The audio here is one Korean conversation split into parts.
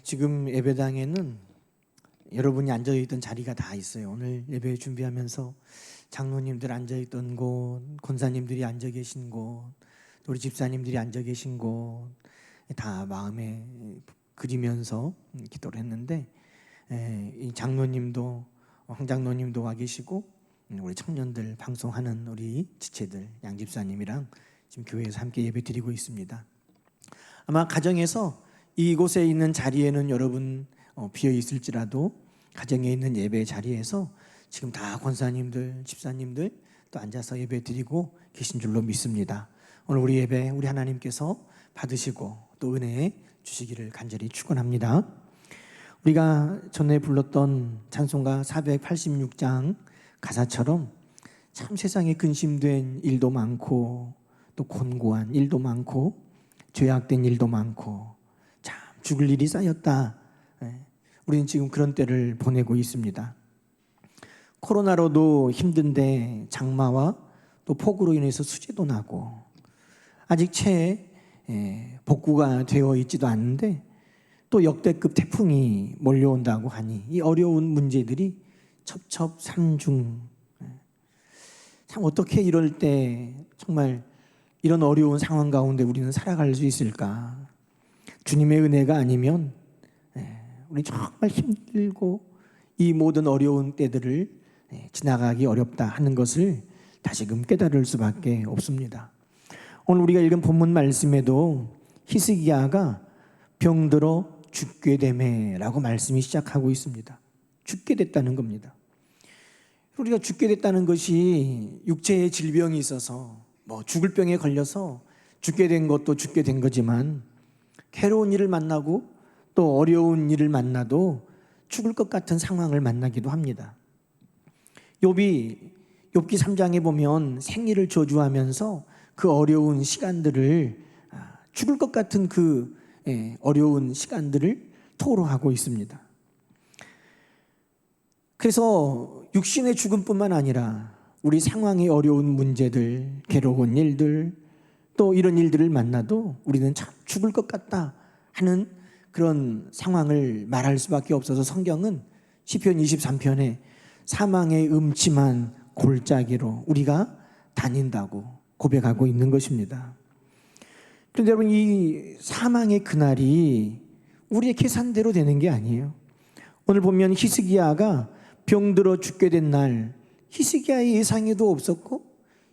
지금 예배당에는 여러분이 앉아있던 자리가 다 있어요. 오늘 예배 준비하면서 장로님들 앉아있던 곳, 권사님들이 앉아 계신 곳, 우리 집사님들이 앉아 계신 곳 다 마음에 그리면서 기도를 했는데, 이 장로님도 황장로님도 와 계시고 우리 청년들 방송하는 우리 지체들 양집사님이랑 지금 교회에서 함께 예배 드리고 있습니다. 아마 가정에서 이곳에 있는 자리에는 여러분 비어 있을지라도 가정에 있는 예배 자리에서 지금 다 권사님들, 집사님들 또 앉아서 예배 드리고 계신 줄로 믿습니다. 오늘 우리 예배 우리 하나님께서 받으시고 또 은혜 주시기를 간절히 축원합니다. 우리가 전에 불렀던 찬송가 486장 가사처럼 참 세상에 근심된 일도 많고 또 곤고한 일도 많고 죄악된 일도 많고 참 죽을 일이 쌓였다. 우리는 지금 그런 때를 보내고 있습니다. 코로나로도 힘든데 장마와 또 폭우로 인해서 수재도 나고 아직 채 복구가 되어 있지도 않는데 또 역대급 태풍이 몰려온다고 하니 이 어려운 문제들이 첩첩산중. 참 어떻게 이럴 때 정말 이런 어려운 상황 가운데 우리는 살아갈 수 있을까? 주님의 은혜가 아니면 우리 정말 힘들고 이 모든 어려운 때들을 지나가기 어렵다 하는 것을 다시금 깨달을 수밖에 없습니다. 오늘 우리가 읽은 본문 말씀에도 히스기야가 병들어 죽게 되매라고 말씀이 시작하고 있습니다. 죽게 됐다는 겁니다. 우리가 죽게 됐다는 것이 육체의 질병이 있어서 죽을 병에 걸려서 죽게 된 것도 죽게 된 거지만 괴로운 일을 만나고 또 어려운 일을 만나도 죽을 것 같은 상황을 만나기도 합니다. 욥기 3장에 보면 생일을 저주하면서 그 어려운 시간들을 죽을 것 같은 그 어려운 시간들을 토로하고 있습니다. 그래서 육신의 죽음뿐만 아니라 우리 상황의 어려운 문제들, 괴로운 일들 또 이런 일들을 만나도 우리는 참 죽을 것 같다 하는 그런 상황을 말할 수밖에 없어서 성경은 시편 23편에 사망의 음침한 골짜기로 우리가 다닌다고 고백하고 있는 것입니다. 그런데 여러분, 이 사망의 그날이 우리의 계산대로 되는 게 아니에요. 오늘 보면 히스기야가 병들어 죽게 된 날, 히스기야의 예상에도 없었고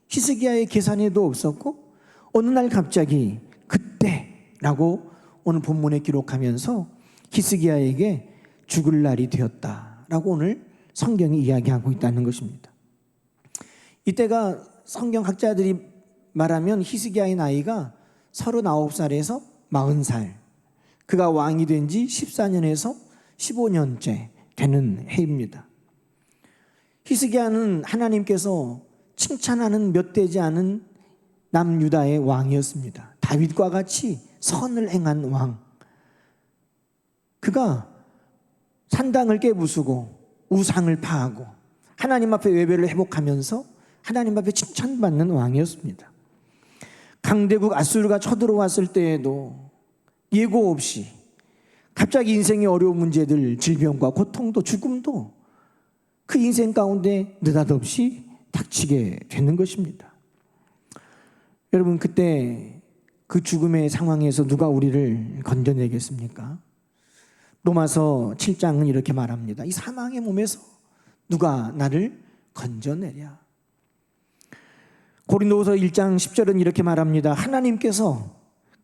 히스기야의 계산에도 없었고 어느 날 갑자기 그때라고 오늘 본문에 기록하면서 히스기야에게 죽을 날이 되었다라고 오늘 성경이 이야기하고 있다는 것입니다. 이때가 성경학자들이 말하면 히스기야의 나이가 39살에서 40살, 그가 왕이 된 지 14년에서 15년째 되는 해입니다. 히스기야는 하나님께서 칭찬하는 몇 되지 않은 남유다의 왕이었습니다. 다윗과 같이 선을 행한 왕. 그가 산당을 깨부수고 우상을 파하고 하나님 앞에 예배를 회복하면서 하나님 앞에 칭찬받는 왕이었습니다. 강대국 아수르가 쳐들어왔을 때에도 예고 없이 갑자기 인생의 어려운 문제들, 질병과 고통도 죽음도 그 인생 가운데 느닷없이 닥치게 되는 것입니다. 여러분, 그때 그 죽음의 상황에서 누가 우리를 건져내겠습니까? 로마서 7장은 이렇게 말합니다. 이 사망의 몸에서 누가 나를 건져내랴. 고린도후서 1장 10절은 이렇게 말합니다. 하나님께서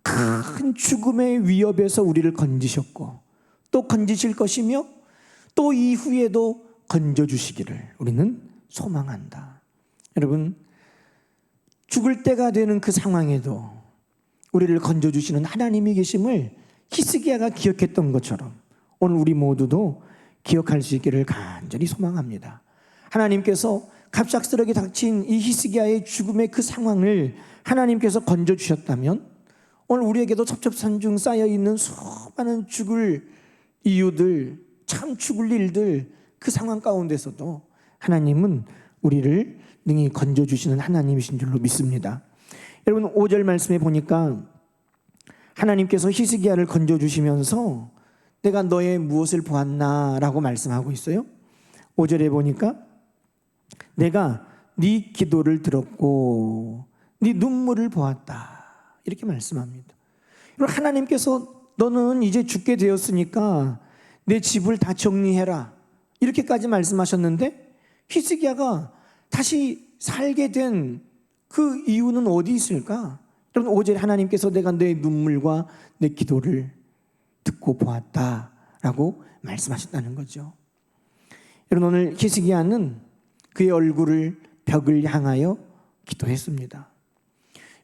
큰 죽음의 위협에서 우리를 건지셨고 또 건지실 것이며 또 이후에도 건져주시기를 우리는 소망한다. 여러분, 죽을 때가 되는 그 상황에도 우리를 건져주시는 하나님이 계심을 히스기야가 기억했던 것처럼 오늘 우리 모두도 기억할 수 있기를 간절히 소망합니다. 하나님께서 갑작스럽게 닥친 이 히스기야의 죽음의 그 상황을 하나님께서 건져주셨다면 오늘 우리에게도 첩첩산중 쌓여있는 수많은 죽을 이유들, 참 죽을 일들, 그 상황 가운데서도 하나님은 우리를 능히 건져주시는 하나님이신 줄로 믿습니다. 여러분, 5절 말씀에 보니까 하나님께서 히스기야를 건져주시면서 내가 너의 무엇을 보았나 라고 말씀하고 있어요. 5절에 보니까 내가 네 기도를 들었고 네 눈물을 보았다 이렇게 말씀합니다. 하나님께서 너는 이제 죽게 되었으니까 내 집을 다 정리해라 이렇게까지 말씀하셨는데 히스기야가 다시 살게 된 그 이유는 어디 있을까? 여러분 5절에 하나님께서 내가 내 눈물과 내 기도를 듣고 보았다라고 말씀하셨다는 거죠. 여러분 오늘 히스기야는 그의 얼굴을 벽을 향하여 기도했습니다.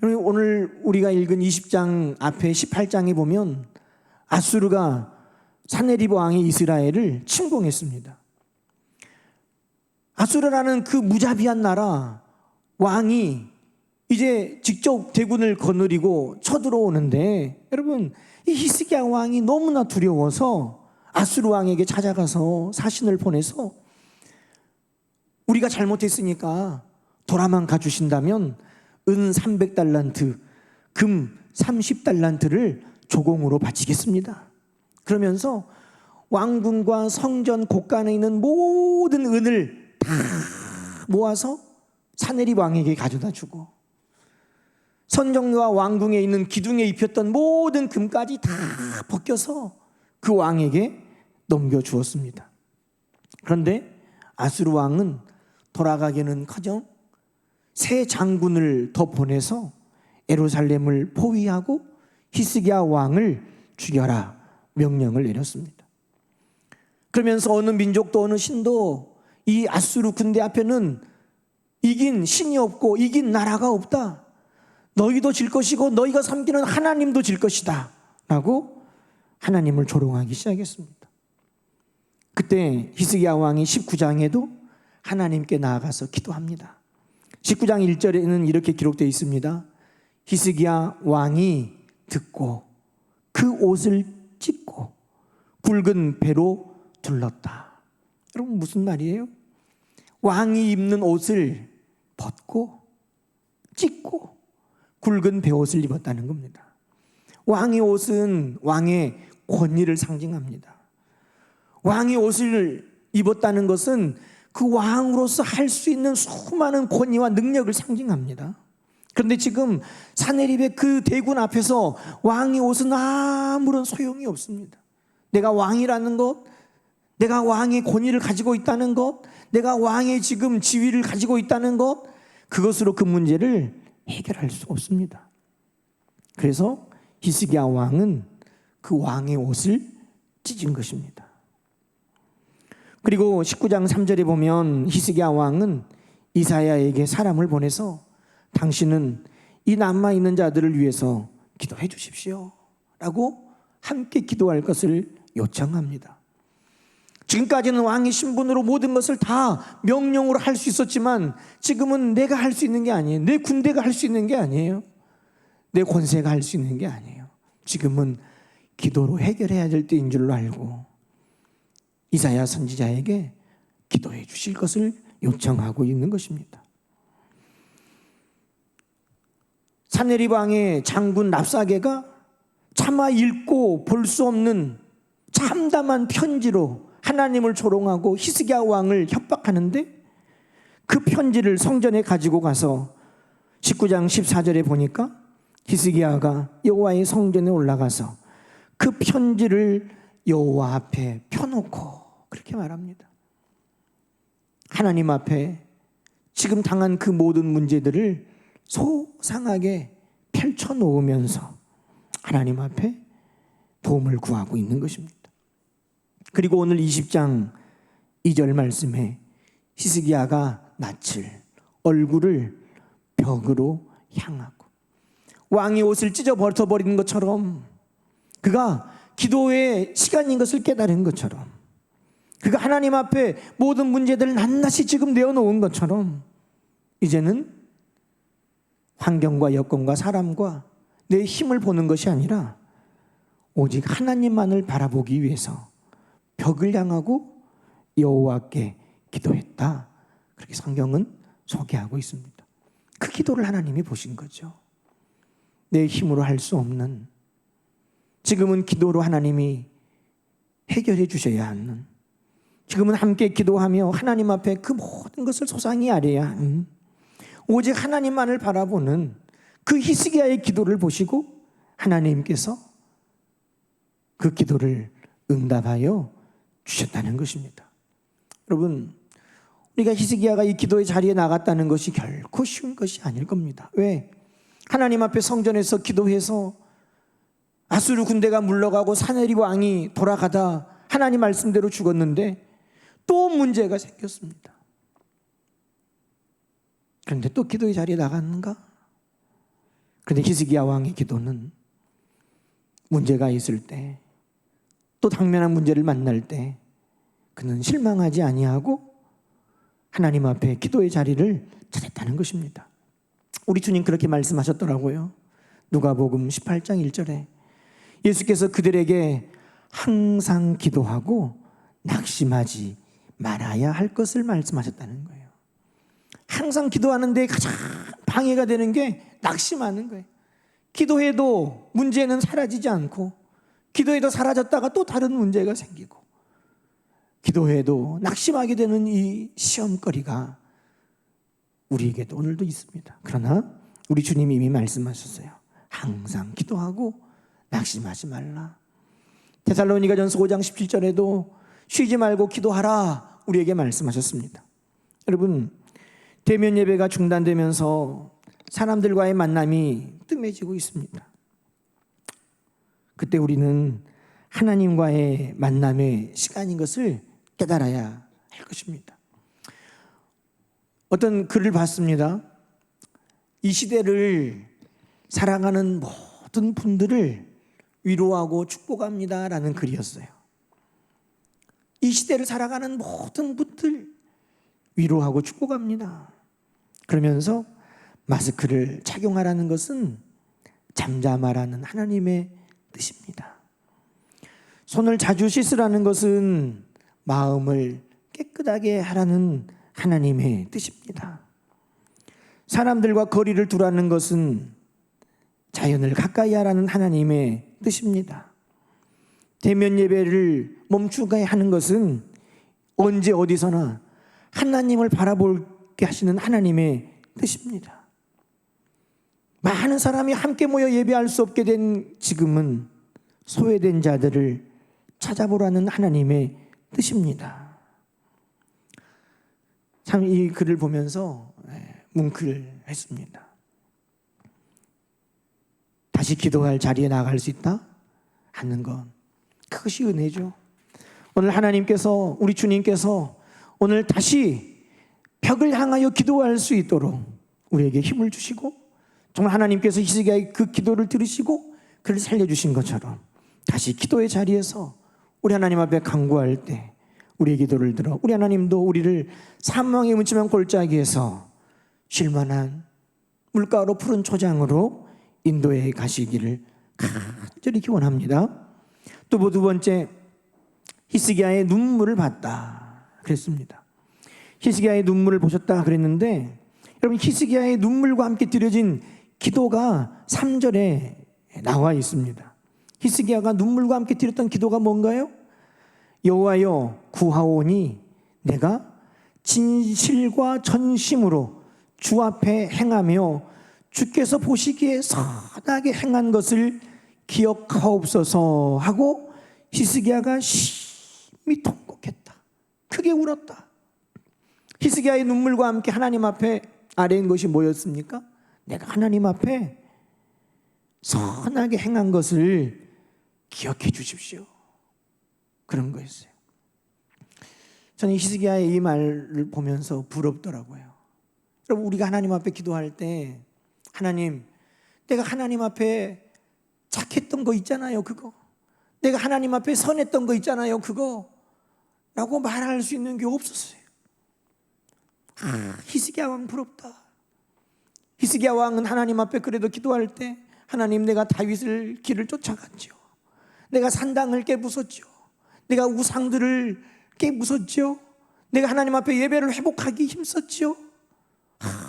여러분 오늘 우리가 읽은 20장 앞에 18장에 보면 아수르가 사네리브 왕이 이스라엘을 침공했습니다. 아수르라는 그 무자비한 나라 왕이 이제 직접 대군을 거느리고 쳐들어오는데 여러분 이 히스기야 왕이 너무나 두려워서 아수르 왕에게 찾아가서 사신을 보내서 우리가 잘못했으니까 돌아만 가주신다면 은 300달란트, 금 30달란트를 조공으로 바치겠습니다. 그러면서 왕궁과 성전 곳간에 있는 모든 은을 다 모아서 사네립 왕에게 가져다 주고 선정과 왕궁에 있는 기둥에 입혔던 모든 금까지 다 벗겨서 그 왕에게 넘겨주었습니다. 그런데 아수르 왕은 돌아가기는커녕 새 장군을 더 보내서 예루살렘을 포위하고 히스기야 왕을 죽여라 명령을 내렸습니다. 그러면서 어느 민족도 어느 신도 이 아수르 군대 앞에는 이긴 신이 없고 이긴 나라가 없다. 너희도 질 것이고 너희가 섬기는 하나님도 질 것이다 라고 하나님을 조롱하기 시작했습니다. 그때 히스기야 왕이 19장에도 하나님께 나아가서 기도합니다. 19장 1절에는 이렇게 기록되어 있습니다. 히스기야 왕이 듣고 그 옷을 찢고 굵은 배로 둘렀다. 여러분 무슨 말이에요? 왕이 입는 옷을 벗고 찢고 굵은 베옷을 입었다는 겁니다. 왕의 옷은 왕의 권위를 상징합니다. 왕의 옷을 입었다는 것은 그 왕으로서 할 수 있는 수많은 권위와 능력을 상징합니다. 그런데 지금 사네립의 그 대군 앞에서 왕의 옷은 아무런 소용이 없습니다. 내가 왕이라는 것, 내가 왕의 권위를 가지고 있다는 것, 내가 왕의 지금 지위를 가지고 있다는 것, 그것으로 그 문제를 해결할 수 없습니다. 그래서 히스기야 왕은 그 왕의 옷을 찢은 것입니다. 그리고 19장 3절에 보면 히스기야 왕은 이사야에게 사람을 보내서 당신은 이 남아있는 자들을 위해서 기도해 주십시오 라고 함께 기도할 것을 요청합니다. 지금까지는 왕의 신분으로 모든 것을 다 명령으로 할 수 있었지만 지금은 내가 할 수 있는 게 아니에요. 내 군대가 할 수 있는 게 아니에요. 내 권세가 할 수 있는 게 아니에요. 지금은 기도로 해결해야 될 때인 줄로 알고 이사야 선지자에게 기도해 주실 것을 요청하고 있는 것입니다. 사네립 왕의 장군 랍사게가 차마 읽고 볼 수 없는 참담한 편지로 하나님을 조롱하고 히스기야 왕을 협박하는데 그 편지를 성전에 가지고 가서 19장 14절에 보니까 히스기야가 여호와의 성전에 올라가서 그 편지를 여호와 앞에 펴놓고 그렇게 말합니다. 하나님 앞에 지금 당한 그 모든 문제들을 소상하게 펼쳐놓으면서 하나님 앞에 도움을 구하고 있는 것입니다. 그리고 오늘 20장 2절 말씀에 히스기야가 낯을 얼굴을 벽으로 향하고 왕의 옷을 찢어 버려버리는 것처럼 그가 기도의 시간인 것을 깨달은 것처럼 그가 하나님 앞에 모든 문제들을 낱낱이 지금 내어놓은 것처럼 이제는 환경과 여건과 사람과 내 힘을 보는 것이 아니라 오직 하나님만을 바라보기 위해서 벽을 향하고 여호와께 기도했다. 그렇게 성경은 소개하고 있습니다. 그 기도를 하나님이 보신 거죠. 내 힘으로 할 수 없는 지금은 기도로 하나님이 해결해 주셔야 하는, 지금은 함께 기도하며 하나님 앞에 그 모든 것을 소상히 아뢰야 하는, 오직 하나님만을 바라보는 그 히스기야의 기도를 보시고 하나님께서 그 기도를 응답하여 주셨다는 것입니다. 여러분, 우리가 히스기야가 이 기도의 자리에 나갔다는 것이 결코 쉬운 것이 아닐 겁니다. 왜? 하나님 앞에 성전에서 기도해서 아수르 군대가 물러가고 사네립 왕이 돌아가다 하나님 말씀대로 죽었는데 또 문제가 생겼습니다. 그런데 또 기도의 자리에 나갔는가? 그런데 히스기야 왕의 기도는 문제가 있을 때, 또 당면한 문제를 만날 때 그는 실망하지 아니하고 하나님 앞에 기도의 자리를 찾았다는 것입니다. 우리 주님 그렇게 말씀하셨더라고요. 누가복음 18장 1절에 예수께서 그들에게 항상 기도하고 낙심하지 말아야 할 것을 말씀하셨다는 거예요. 항상 기도하는데 가장 방해가 되는 게 낙심하는 거예요. 기도해도 문제는 사라지지 않고, 기도해도 사라졌다가 또 다른 문제가 생기고, 기도해도 낙심하게 되는 이 시험거리가 우리에게도 오늘도 있습니다. 그러나 우리 주님이 이미 말씀하셨어요. 항상 기도하고 낙심하지 말라. 데살로니가전서 5장 17절에도 쉬지 말고 기도하라 우리에게 말씀하셨습니다. 여러분, 대면 예배가 중단되면서 사람들과의 만남이 뜸해지고 있습니다. 그때 우리는 하나님과의 만남의 시간인 것을 깨달아야 할 것입니다. 어떤 글을 봤습니다. 이 시대를 살아가는 모든 분들을 위로하고 축복합니다 라는 글이었어요. 이 시대를 살아가는 모든 분들 위로하고 축복합니다. 그러면서 마스크를 착용하라는 것은 잠잠하라는 하나님의 뜻입니다. 손을 자주 씻으라는 것은 마음을 깨끗하게 하라는 하나님의 뜻입니다. 사람들과 거리를 두라는 것은 자연을 가까이 하라는 하나님의 뜻입니다. 대면 예배를 멈추게 하는 것은 언제 어디서나 하나님을 바라보게 하시는 하나님의 뜻입니다. 많은 사람이 함께 모여 예배할 수 없게 된 지금은 소외된 자들을 찾아보라는 하나님의 뜻입니다. 참 이 글을 보면서 뭉클했습니다. 다시 기도할 자리에 나갈 수 있다 하는 건 그것이 은혜죠. 오늘 하나님께서, 우리 주님께서 오늘 다시 벽을 향하여 기도할 수 있도록 우리에게 힘을 주시고, 정말 하나님께서 히스기야의 그 기도를 들으시고 그를 살려주신 것처럼 다시 기도의 자리에서 우리 하나님 앞에 간구할 때 우리의 기도를 들어 우리 하나님도 우리를 사망의 음침한 골짜기에서 쉴만한 물가로 푸른 초장으로 인도에 가시기를 간절히 기원합니다. 또 두 번째, 히스기야의 눈물을 봤다 그랬습니다. 히스기야의 눈물을 보셨다 그랬는데, 여러분, 히스기야의 눈물과 함께 드려진 기도가 3절에 나와 있습니다. 히스기야가 눈물과 함께 드렸던 기도가 뭔가요? 여호와여 구하오니 내가 진실과 전심으로 주 앞에 행하며 주께서 보시기에 선하게 행한 것을 기억하옵소서 하고 히스기야가 심히 통곡했다. 크게 울었다. 히스기야의 눈물과 함께 하나님 앞에 아뢰인 것이 뭐였습니까? 내가 하나님 앞에 선하게 행한 것을 기억해 주십시오. 그런 거였어요. 저는 히스기야의 이 말을 보면서 부럽더라고요. 여러분, 우리가 하나님 앞에 기도할 때, 하나님, 내가 하나님 앞에 착했던 거 있잖아요, 그거. 내가 하나님 앞에 선했던 거 있잖아요, 그거. 라고 말할 수 있는 게 없었어요. 히스기야 왕 부럽다. 히스기야 왕은 하나님 앞에 그래도 기도할 때, 하나님, 내가 다윗을 길을 쫓아갔죠. 내가 산당을 깨부쉈죠. 내가 우상들을 깨부쉈죠. 내가 하나님 앞에 예배를 회복하기 힘썼죠.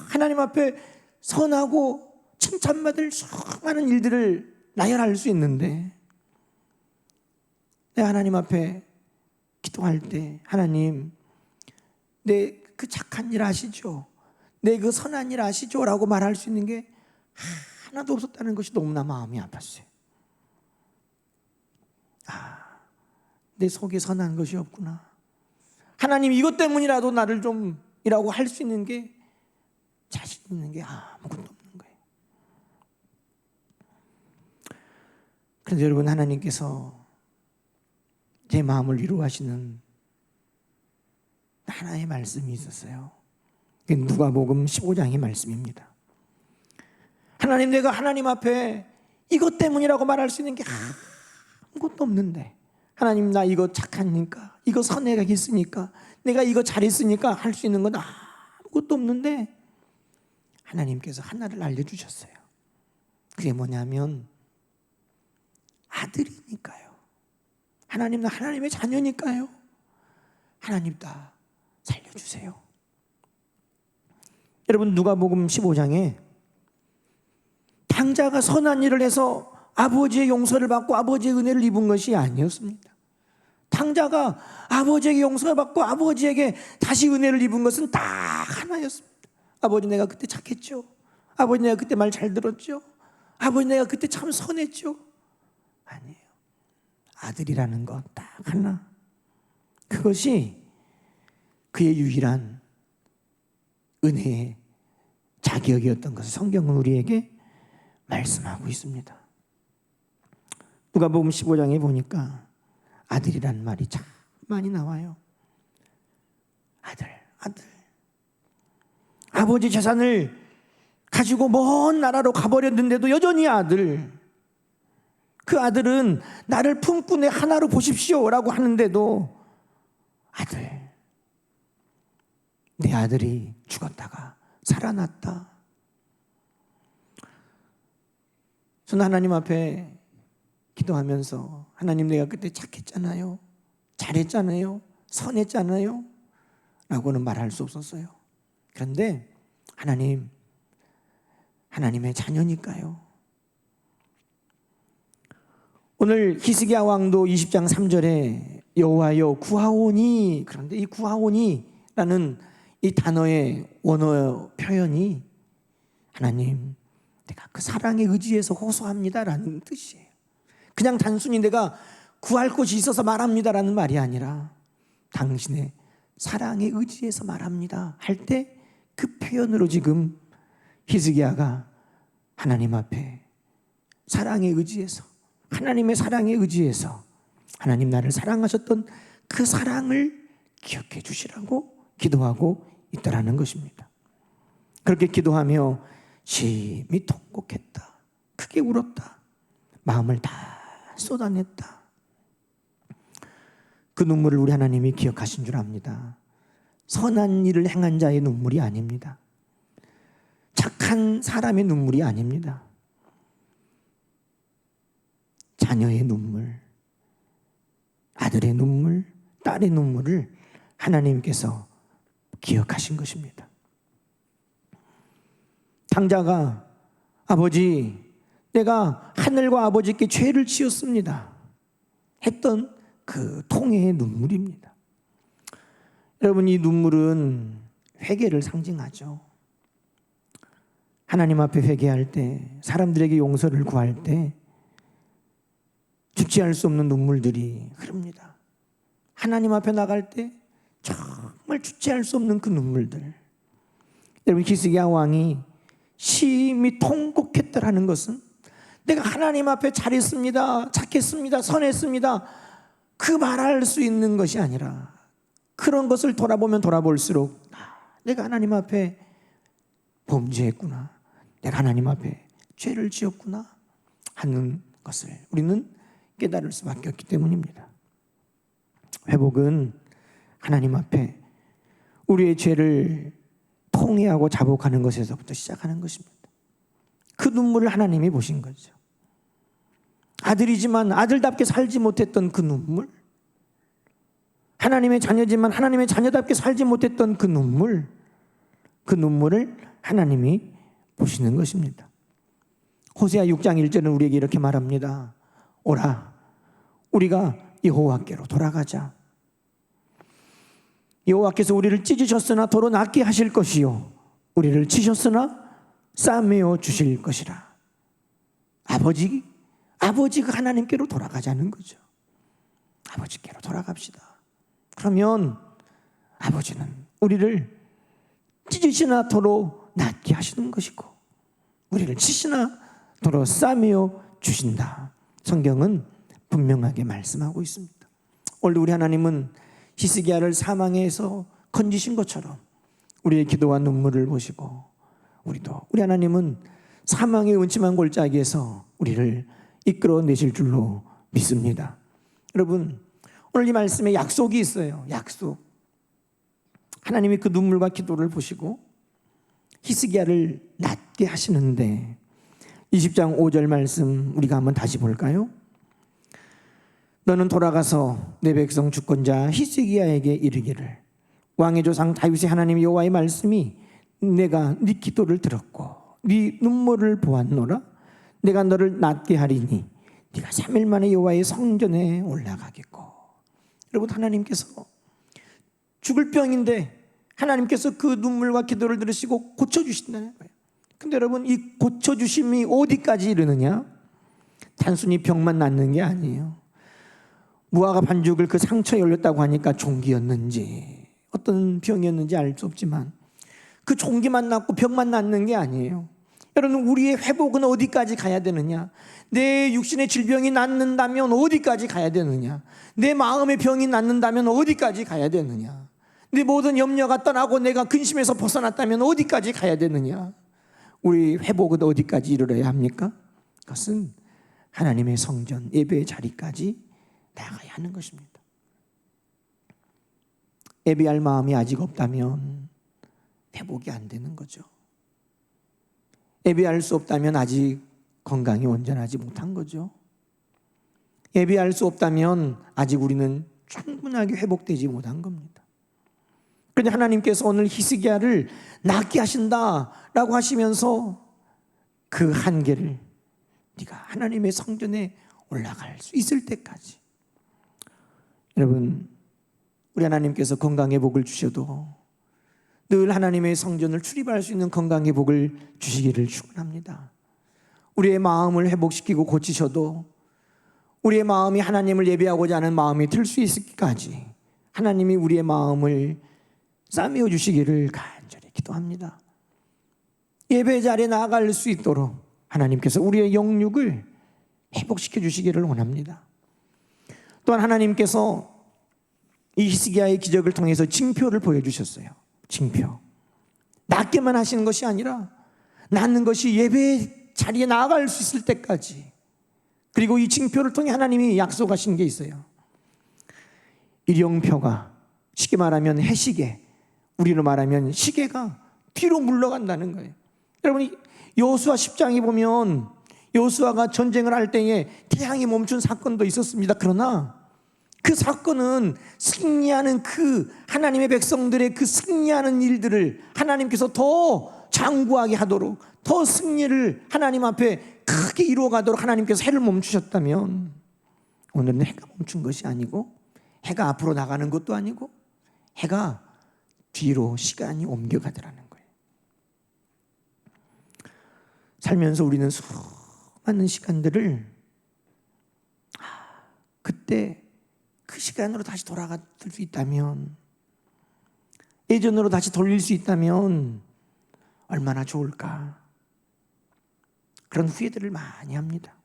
하나님 앞에 선하고 칭찬받을 수많은 일들을 나열할 수 있는데, 내가 하나님 앞에 기도할 때 하나님, 내 그 착한 일 아시죠? 내 그 선한 일 아시죠? 라고 말할 수 있는 게 하나도 없었다는 것이 너무나 마음이 아팠어요. 내 속에 선한 것이 없구나. 하나님, 이것 때문이라도 나를 좀 이라고 할 수 있는 게, 자신 있는 게 아무것도 없는 거예요. 그런데 여러분, 하나님께서 제 마음을 위로하시는 하나의 말씀이 있었어요. 누가복음 15장의 말씀입니다. 하나님, 내가 하나님 앞에 이것 때문이라고 말할 수 있는 게 아무것도 없는데, 하나님, 나 이거 착하니까, 이거 선해가 있으니까, 내가 이거 잘했으니까 할 수 있는 건 아무것도 없는데, 하나님께서 하나를 알려주셨어요. 그게 뭐냐면 아들이니까요. 하나님, 나 하나님의 자녀니까요. 하나님, 나 살려주세요. 여러분, 누가복음 15장에 당자가 선한 일을 해서 아버지의 용서를 받고 아버지의 은혜를 입은 것이 아니었습니다. 당자가 아버지에게 용서를 받고 아버지에게 다시 은혜를 입은 것은 딱 하나였습니다. 아버지, 내가 그때 착했죠. 아버지, 내가 그때 말 잘 들었죠. 아버지, 내가 그때 참 선했죠. 아니에요. 아들이라는 것 딱 하나. 그것이 그의 유일한 은혜의 자격이었던 것을 성경은 우리에게 말씀하고 있습니다. 누가복음 15장에 보니까 아들이라는 말이 참 많이 나와요. 아들. 아버지 재산을 가지고 먼 나라로 가버렸는데도 여전히 아들. 그 아들은 나를 품꾼의 하나로 보십시오 라고 하는데도 아들. 내 아들이 죽었다가 살아났다. 저는 하나님 앞에 기도하면서, 하나님, 내가 그때 착했잖아요, 잘했잖아요, 선했잖아요 라고는 말할 수 없었어요. 그런데 하나님, 하나님의 자녀니까요. 오늘 히스기야 왕도 20장 3절에 여호와여 구하오니, 그런데 이 구하오니라는 이 단어의 원어 표현이 하나님, 내가 그 사랑에 의지해서 호소합니다라는 뜻이에요. 그냥 단순히 내가 구할 곳이 있어서 말합니다라는 말이 아니라 당신의 사랑에 의지해서 말합니다 할 때 그 표현으로 지금 히스기야가 하나님 앞에 사랑에 의지해서, 하나님의 사랑에 의지해서 하나님 나를 사랑하셨던 그 사랑을 기억해 주시라고 기도하고 있다라는 것입니다. 그렇게 기도하며 심히 통곡했다. 크게 울었다. 마음을 다 쏟아냈다. 그 눈물을 우리 하나님이 기억하신 줄 압니다. 선한 일을 행한 자의 눈물이 아닙니다. 착한 사람의 눈물이 아닙니다. 자녀의 눈물, 아들의 눈물, 딸의 눈물을 하나님께서 기억하신 것입니다. 당자가 아버지, 내가 하늘과 아버지께 죄를 지었습니다 했던 그 통해의 눈물입니다. 여러분, 이 눈물은 회개를 상징하죠. 하나님 앞에 회개할 때, 사람들에게 용서를 구할 때 주체할 수 없는 눈물들이 흐릅니다. 하나님 앞에 나갈 때 정말 주체할 수 없는 그 눈물들. 여러분, 히스기야 왕이 심히 통곡했다라는 것은 내가 하나님 앞에 잘했습니다, 착했습니다, 선했습니다 그 말할 수 있는 것이 아니라, 그런 것을 돌아보면 돌아볼수록 내가 하나님 앞에 범죄했구나, 내가 하나님 앞에 죄를 지었구나 하는 것을 우리는 깨달을 수밖에 없기 때문입니다. 회복은 하나님 앞에 우리의 죄를 통회하고 자복하는 것에서부터 시작하는 것입니다. 그 눈물을 하나님이 보신 거죠. 아들이지만 아들답게 살지 못했던 그 눈물, 하나님의 자녀지만 하나님의 자녀답게 살지 못했던 그 눈물, 그 눈물을 하나님이 보시는 것입니다. 호세아 6장 1절은 우리에게 이렇게 말합니다. 오라, 우리가 여호와께로 돌아가자. 여호와께서 우리를 찢으셨으나 도로 낫게 하실 것이요 우리를 치셨으나 싸매어 주실 것이라. 아버지가 하나님께로 돌아가자는 거죠. 아버지께로 돌아갑시다. 그러면 아버지는 우리를 찢으시나 도로 낫게 하시는 것이고 우리를 치시나 도로 싸매어 주신다. 성경은 분명하게 말씀하고 있습니다. 오늘 우리 하나님은 히스기야를 사망에서 건지신 것처럼 우리의 기도와 눈물을 보시고 우리 하나님은 사망의 음침한 골짜기에서 우리를 이끌어내실 줄로 믿습니다. 여러분, 오늘 이 말씀에 약속이 있어요. 약속. 하나님이 그 눈물과 기도를 보시고 히스기야를 낫게 하시는데 20장 5절 말씀 우리가 한번 다시 볼까요? 너는 돌아가서 내 백성 주권자 히스기야에게 이르기를 왕의 조상 다윗의 하나님 여호와의 말씀이 내가 네 기도를 들었고 네 눈물을 보았노라. 내가 너를 낫게 하리니 네가 3일 만에 여호와의 성전에 올라가겠고. 여러분, 하나님께서 죽을 병인데 하나님께서 그 눈물과 기도를 들으시고 고쳐주신다는 거예요. 근데 여러분, 이 고쳐주심이 어디까지 이르느냐? 단순히 병만 낫는 게 아니에요. 무화과 반죽을 그 상처에 열렸다고 하니까 종기였는지 어떤 병이었는지 알 수 없지만 그 종기만 낫고 병만 낫는 게 아니에요. 여러분, 우리의 회복은 어디까지 가야 되느냐? 내 육신의 질병이 낫는다면 어디까지 가야 되느냐? 내 마음의 병이 낫는다면 어디까지 가야 되느냐? 내 모든 염려가 떠나고 내가 근심에서 벗어났다면 어디까지 가야 되느냐? 우리 회복은 어디까지 이르러야 합니까? 그것은 하나님의 성전 예배의 자리까지 나가야 하는 것입니다. 예배할 마음이 아직 없다면 회복이 안 되는 거죠. 예배할 수 없다면 아직 건강이 온전하지 못한 거죠. 예배할 수 없다면 아직 우리는 충분하게 회복되지 못한 겁니다. 그런데 하나님께서 오늘 히스기야를 낫게 하신다라고 하시면서 그 한계를 네가 하나님의 성전에 올라갈 수 있을 때까지. 여러분, 우리 하나님께서 건강의 복을 주셔도 늘 하나님의 성전을 출입할 수 있는 건강의 복을 주시기를 축원합니다. 우리의 마음을 회복시키고 고치셔도 우리의 마음이 하나님을 예배하고자 하는 마음이 들 수 있기까지 하나님이 우리의 마음을 싸매어 주시기를 간절히 기도합니다. 예배 자리에 나아갈 수 있도록 하나님께서 우리의 영육을 회복시켜 주시기를 원합니다. 또한 하나님께서 이 히스기야의 기적을 통해서 징표를 보여주셨어요. 징표. 낫게만 하시는 것이 아니라 낫는 것이 예배 자리에 나아갈 수 있을 때까지. 그리고 이 징표를 통해 하나님이 약속하신 게 있어요. 일용표가, 쉽게 말하면 해시계, 우리로 말하면 시계가 뒤로 물러간다는 거예요. 여러분, 여호수아 10장에 보면 여호수아가 전쟁을 할 때에 태양이 멈춘 사건도 있었습니다. 그러나 그 사건은 승리하는 그 하나님의 백성들의 그 승리하는 일들을 하나님께서 더 장구하게 하도록, 더 승리를 하나님 앞에 크게 이루어가도록 하나님께서 해를 멈추셨다면 오늘은 해가 멈춘 것이 아니고 해가 앞으로 나가는 것도 아니고 해가 뒤로 시간이 옮겨가더라는 거예요. 살면서 우리는 수많은 시간들을 그때 그 시간으로 다시 돌아갈 수 있다면, 예전으로 다시 돌릴 수 있다면 얼마나 좋을까. 그런 후회들을 많이 합니다.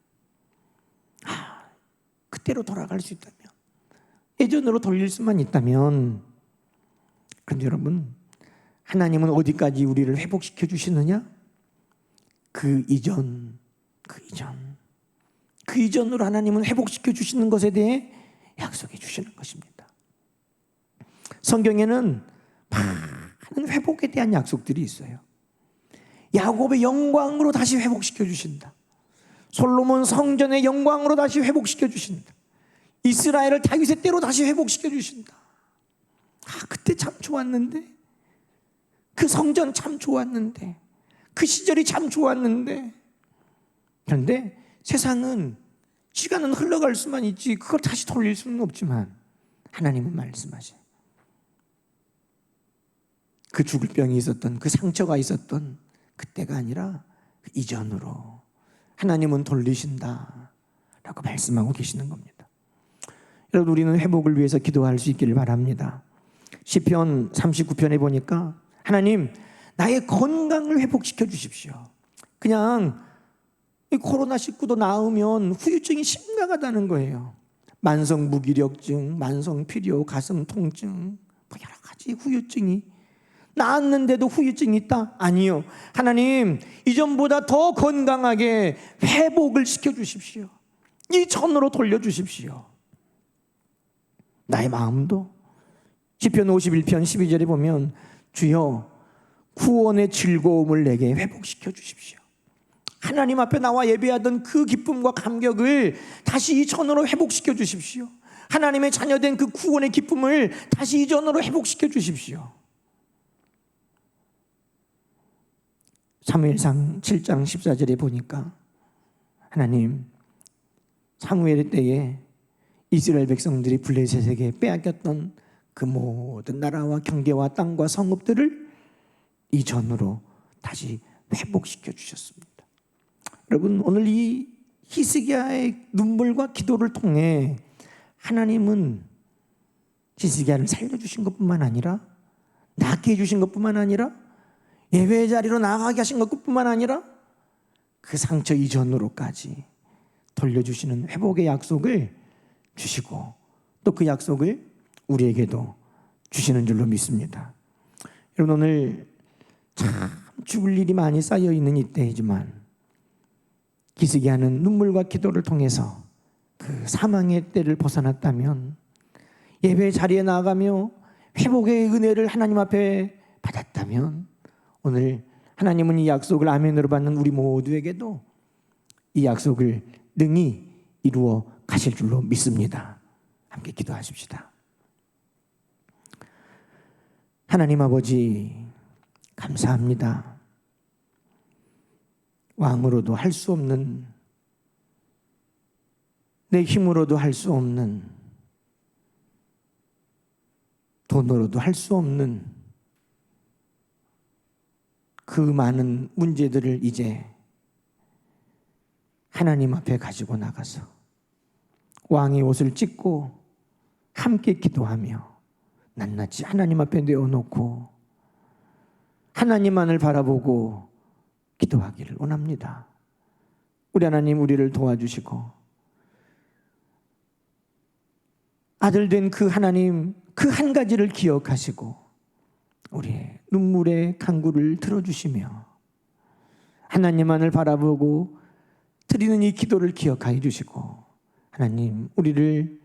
그때로 돌아갈 수 있다면, 예전으로 돌릴 수만 있다면. 그런데 여러분, 하나님은 어디까지 우리를 회복시켜 주시느냐? 그 이전으로 하나님은 회복시켜 주시는 것에 대해 약속해 주시는 것입니다. 성경에는 많은 회복에 대한 약속들이 있어요. 야곱의 영광으로 다시 회복시켜 주신다. 솔로몬 성전의 영광으로 다시 회복시켜 주신다. 이스라엘을 다윗의 때로 다시 회복시켜 주신다. 그때 참 좋았는데, 그 성전 참 좋았는데, 그 시절이 참 좋았는데. 그런데 세상은, 시간은 흘러갈 수만 있지 그걸 다시 돌릴 수는 없지만 하나님은 말씀하셔요. 그 죽을 병이 있었던, 그 상처가 있었던 그때가 아니라 그 이전으로 하나님은 돌리신다 라고 말씀하고 계시는 겁니다. 여러분, 우리는 회복을 위해서 기도할 수 있기를 바랍니다. 시편 39편에 보니까 하나님, 나의 건강을 회복시켜 주십시오. 그냥 이 코로나19도 나으면 후유증이 심각하다는 거예요. 만성 무기력증, 만성 피로, 가슴 통증, 여러 가지 후유증이. 나았는데도 후유증이 있다? 아니요. 하나님, 이전보다 더 건강하게 회복을 시켜 주십시오. 이전으로 돌려 주십시오. 나의 마음도 시편 51편 12절에 보면 주여 구원의 즐거움을 내게 회복시켜 주십시오. 하나님 앞에 나와 예배하던 그 기쁨과 감격을 다시 이전으로 회복시켜 주십시오. 하나님의 자녀된 그 구원의 기쁨을 다시 이전으로 회복시켜 주십시오. 사무엘상 7장 14절에 보니까 하나님, 사무엘 때에 이스라엘 백성들이 블레셋에게 빼앗겼던 그 모든 나라와 경계와 땅과 성읍들을 이전으로 다시 회복시켜 주셨습니다. 여러분, 오늘 이 히스기야의 눈물과 기도를 통해 하나님은 히스기야를 살려주신 것뿐만 아니라, 낫게 해주신 것뿐만 아니라, 예배의 자리로 나가게 하신 것뿐만 아니라 그 상처 이전으로까지 돌려주시는 회복의 약속을 주시고 또 그 약속을 우리에게도 주시는 줄로 믿습니다. 여러분, 오늘 참 죽을 일이 많이 쌓여있는 이때이지만 히스기야는 눈물과 기도를 통해서 그 사망의 때를 벗어났다면, 예배의 자리에 나아가며 회복의 은혜를 하나님 앞에 받았다면, 오늘 하나님은 이 약속을 아멘으로 받는 우리 모두에게도 이 약속을 능히 이루어 가실 줄로 믿습니다. 함께 기도하십시다. 하나님 아버지, 감사합니다. 왕으로도 할 수 없는, 내 힘으로도 할 수 없는, 돈으로도 할 수 없는 그 많은 문제들을 이제 하나님 앞에 가지고 나가서 왕의 옷을 찢고 함께 기도하며 낱낱이 하나님 앞에 내어놓고 하나님만을 바라보고 기도하기를 원합니다. 우리 하나님, 우리를 도와주시고 아들 된 그 하나님, 그 한 가지를 기억하시고 우리의 눈물의 간구를 들어주시며 하나님만을 바라보고 드리는 이 기도를 기억하여 주시고, 하나님, 우리를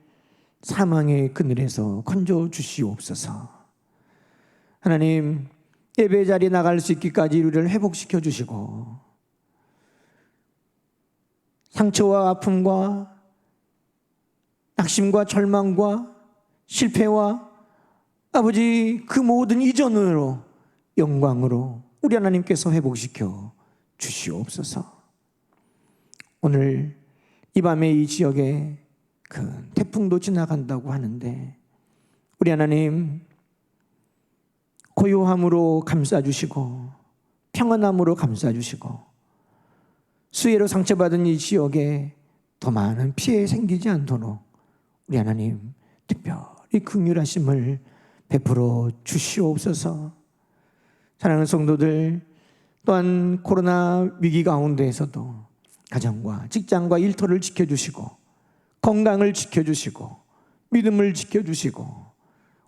사망의 그늘에서 건져 주시옵소서. 하나님, 예배 자리에 나갈 수 있기까지 우리를 회복시켜 주시고 상처와 아픔과 낙심과 절망과 실패와 아버지 그 모든 이전으로 영광으로 우리 하나님께서 회복시켜 주시옵소서. 오늘 이 밤에 이 지역에 그 태풍도 지나간다고 하는데 우리 하나님 고요함으로 감싸주시고 평안함으로 감싸주시고 수해로 상처받은 이 지역에 더 많은 피해 생기지 않도록 우리 하나님 특별히 긍휼하심을 베풀어 주시옵소서. 사랑하는 성도들, 또한 코로나 위기 가운데에서도 가정과 직장과 일터를 지켜주시고 건강을 지켜주시고 믿음을 지켜주시고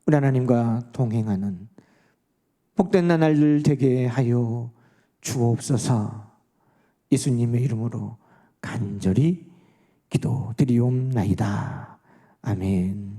우리 하나님과 동행하는 복된 나날들 되게 하여 주옵소서. 예수님의 이름으로 간절히 기도드리옵나이다. 아멘.